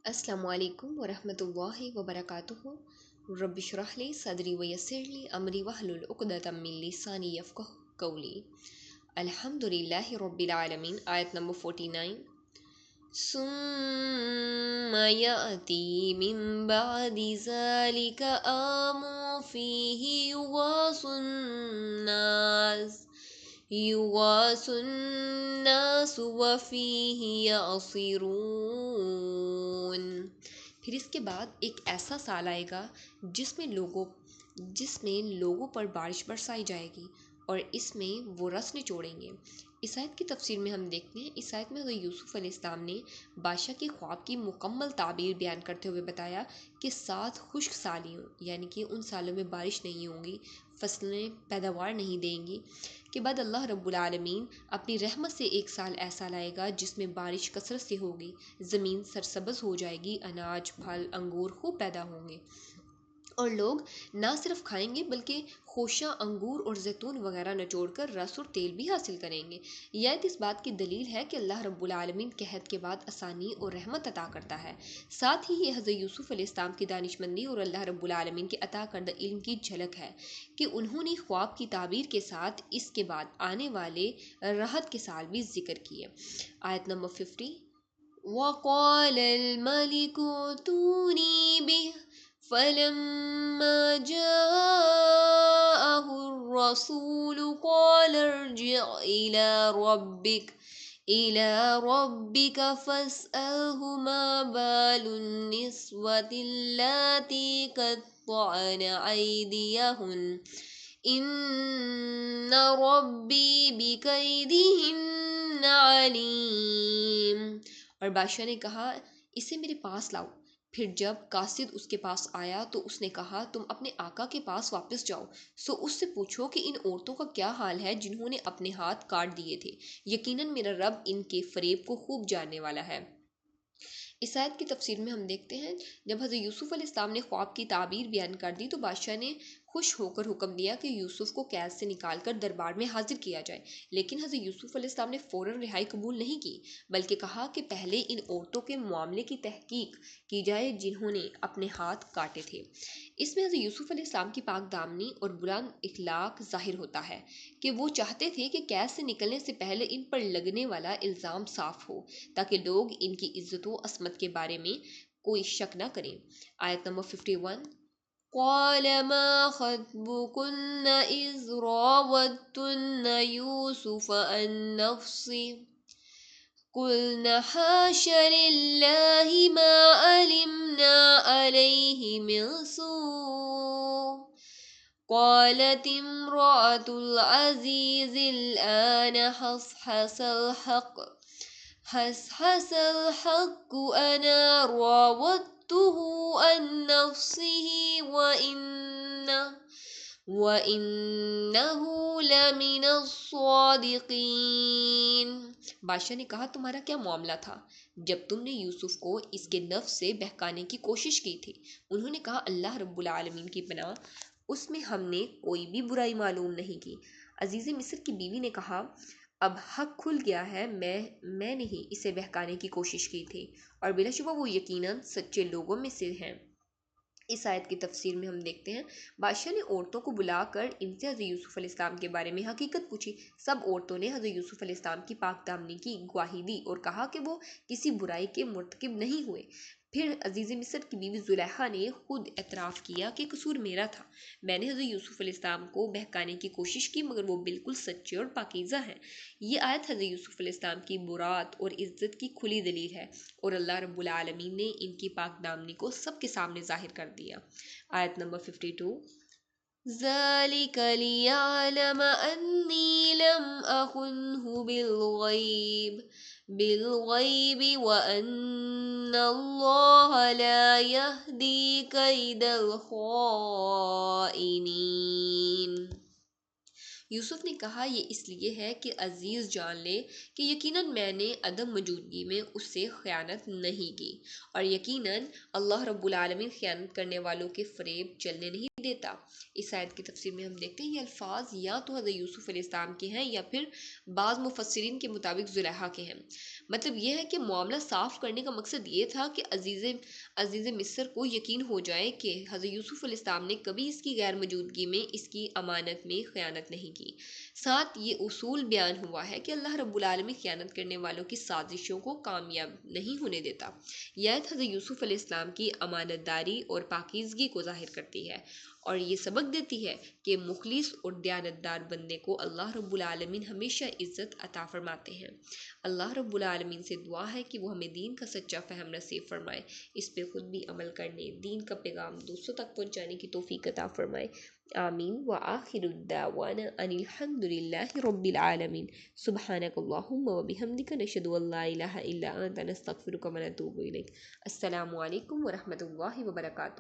अस्सलामु अलैकुम वरहमतुल्लाहि वबरकातुहू। रब्बि इश्रह ली सदरी वयस्सिर ली अमरी वहलुल उक़दतम मिन लिसानी यफ़क़हू क़ौली। अल्हम्दुलिल्लाहि रब्बिल आलमीन। आयत नंबर 49। सुम्मा यअती मिन बअदि ज़ालिका आमुन फ़ीहि युग़ासुन्नास व फ़ीहि यअसिरून। फिर इसके बाद एक ऐसा साल आएगा जिसमें लोगों पर बारिश बरसाई जाएगी और इसमें वो रस निचोड़ेंगे। इस आयत की तफसीर में हम देखते हैं, इस आयत में हज़रत यूसुफ़ अलैहिस्सलाम ने बादशाह के ख्वाब की मुकम्मल ताबीर बयान करते हुए बताया कि 7 खुश्क सालियों यानी कि उन सालों में बारिश नहीं होगी, फसलें पैदावार नहीं देंगी, के बाद अल्लाह रब्बुल आलमीन अपनी रहमत से एक साल ऐसा लाएगा जिसमें बारिश कसरत से होगी, ज़मीन सरसब्ज़ हो जाएगी, अनाज फल अंगूर खूब पैदा होंगे और लोग ना सिर्फ खाएंगे बल्कि खोशा अंगूर और जैतून वगैरह निचोड़कर रस और तेल भी हासिल करेंगे। यह इस बात की दलील है कि अल्लाह रब्बुल आलमीन कहत के बाद आसानी और रहमत अता करता है। साथ ही ये हज़रत यूसुफ़ अलैहिस्सलाम की दानिशमंदी और अल्लाह रब्बुल आलमीन के अता करदा इल्म की झलक है कि उन्होंने ख्वाब की ताबीर के साथ इसके बाद आने वाले राहत के साल भी जिक्र किए। आयत नंबर 50। वक़ालल मलिकु तूनी बिह फलम्मा जाअहुर रसूल क़ाल इरजिअ इला रब्बिक फस्अलहु मा बालुन निस्वतिल्लाती क़त्तअन अयदियहुन इन्न रब्बी बिकैदिहिन्न अलीम। और बादशाह ने कहा, इसे मेरे पास लाओ। फिर जब कासिद उसके पास आया तो उसने कहा, तुम अपने आका के पास वापस जाओ, सो उससे पूछो कि इन औरतों का क्या हाल है जिन्होंने अपने हाथ काट दिए थे। यकीनन मेरा रब इनके फरेब को खूब जानने वाला है। इस आयत की तफसीर में हम देखते हैं, जब हज़रत यूसुफ़ अलैहिस्सलाम ने ख्वाब की ताबीर बयान कर दी तो बादशाह ने खुश होकर हुक्म दिया कि यूसुफ़ को कैद से निकाल कर दरबार में हाजिर किया जाए। लेकिन हज़रत यूसुफ़ अलैहिस्सलाम ने फ़ौरन रिहाई कबूल नहीं की, बल्कि कहा कि पहले इन औरतों के मामले की तहकीक की जाए जिन्होंने अपने हाथ काटे थे। इसमें हज़रत यूसुफ़ अलैहिस्सलाम की पाक दामनी और बुलंद इखलाक ज़ाहिर होता है कि वो चाहते थे कि कैद से निकलने से पहले इन पर लगने वाला इल्ज़ाम साफ़ हो, ताकि लोग इनकी इज़्ज़त व असमत के बारे में कोई शक न करें। आयत नंबर 51। क़ाल मा ख़त्बुकुन्न इज़ रावत्तुन्न यूसुफ़ अन नफ़्सिही क़ुल्ना हाशा लिल्लाहि मा अलिमना अलैहि मिन सूअ क़ालत इम्रअतुल अज़ीज़िल आन हसहसल हक़्क़ु अना रावत्तुहु अन नफ़्सिही व इन्नहु लमिनस्सादिक़ीन। बादशाह ने कहा, तुम्हारा क्या मामला था जब तुमने यूसुफ को इसके नफ्स से बहकाने की कोशिश की थी? उन्होंने कहा, अल्लाह रब्बुल आलमीन की पनाह, उसमें हमने कोई भी बुराई मालूम नहीं की। अजीज़ मिस्र की बीवी ने कहा, अब हक खुल गया है, मैंने ही इसे बहकाने की कोशिश की थी और बिलाशुबा वो यकीनन सच्चे लोगों में से हैं। इस आयत की तफसीर में हम देखते हैं, बादशाह ने औरतों को बुलाकर इनसे हज़रत यूसुफ़ अलैहिस्सलाम के बारे में हकीकत पूछी। सब औरतों ने हज़रत यूसुफ़ अलैहिस्सलाम की पाक दामनी की गवाही दी और कहा कि वो किसी बुराई के मुर्तकिब नहीं हुए। फिर अजीज़ मिस्र की बीवी ज़ुलेखा ने खुद एतराफ़ किया कि कसूर मेरा था, मैंने हज़रत यूसुफ़ अलैहिस्सलाम को बहकाने की कोशिश की, मगर वो बिल्कुल सच्चे और पाकीज़ा हैं। ये आयत हज़रत यूसुफ़ अलैहिस्सलाम की बुरात और इज़्ज़त की खुली दलील है और अल्लाह रब्बुल आलमीन ने इनकी पाक दामनी को सबके सामने ज़ाहिर कर दिया। आयत नंबर 52। ज़ालिक लियअलम अन्नी लम अख़ुनहु बिलग़ैब व अन्नल्लाह ला यहदी कैदल ख़ाइनीन। यूसुफ ने कहा, ये इसलिए है कि अजीज़ जान ले कि यकीनन मैंने अदम मौजूदगी में उससे ख़यानत नहीं की और यकीनन अल्लाह रब्बुल आलमीन ख़यानत करने वालों के फ़रेब चलने नहीं دیتا۔ اس آیت کی تفسیر میں ہم دیکھتے ہیں یہ الفاظ یا تو حضرت یوسف علیہ السلام کے ہیں یا پھر بعض مفسرین کے مطابق زلیخا کے ہیں۔ مطلب یہ ہے کہ معاملہ صاف کرنے کا مقصد یہ تھا کہ عزیز مصر کو یقین ہو جائے کہ حضرت یوسف علیہ السلام نے کبھی اس کی غیر موجودگی میں اس کی امانت میں خیانت نہیں کی۔ ساتھ یہ اصول بیان ہوا ہے کہ اللہ رب العالمین خیانت کرنے والوں کی سازشوں کو کامیاب نہیں ہونے دیتا۔ یہ آیت حضرت یوسف علیہ السلام کی امانت داری اور پاکیزگی کو ظاہر کرتی ہے اور یہ سبق دیتی ہے کہ مخلص اور دیانتدار بندے کو اللہ رب العالمین ہمیشہ عزت عطا فرماتے ہیں۔ اللہ رب العالمین سے دعا ہے کہ وہ ہمیں دین کا سچا فہم نصیب فرمائے، اس پہ خود بھی عمل کرنے، دین کا پیغام دوسروں تک پہنچانے کی توفیق عطا فرمائے۔ آمین۔ وآخر الدعوانا ان الحمد للہ رب العالمین۔ سبحانک اللہم وبحمدک نشہد ان لا الہ الا انت نستغفرک ونتوب الیک۔ السلام علیکم ورحمۃ اللہ وبرکاتہ۔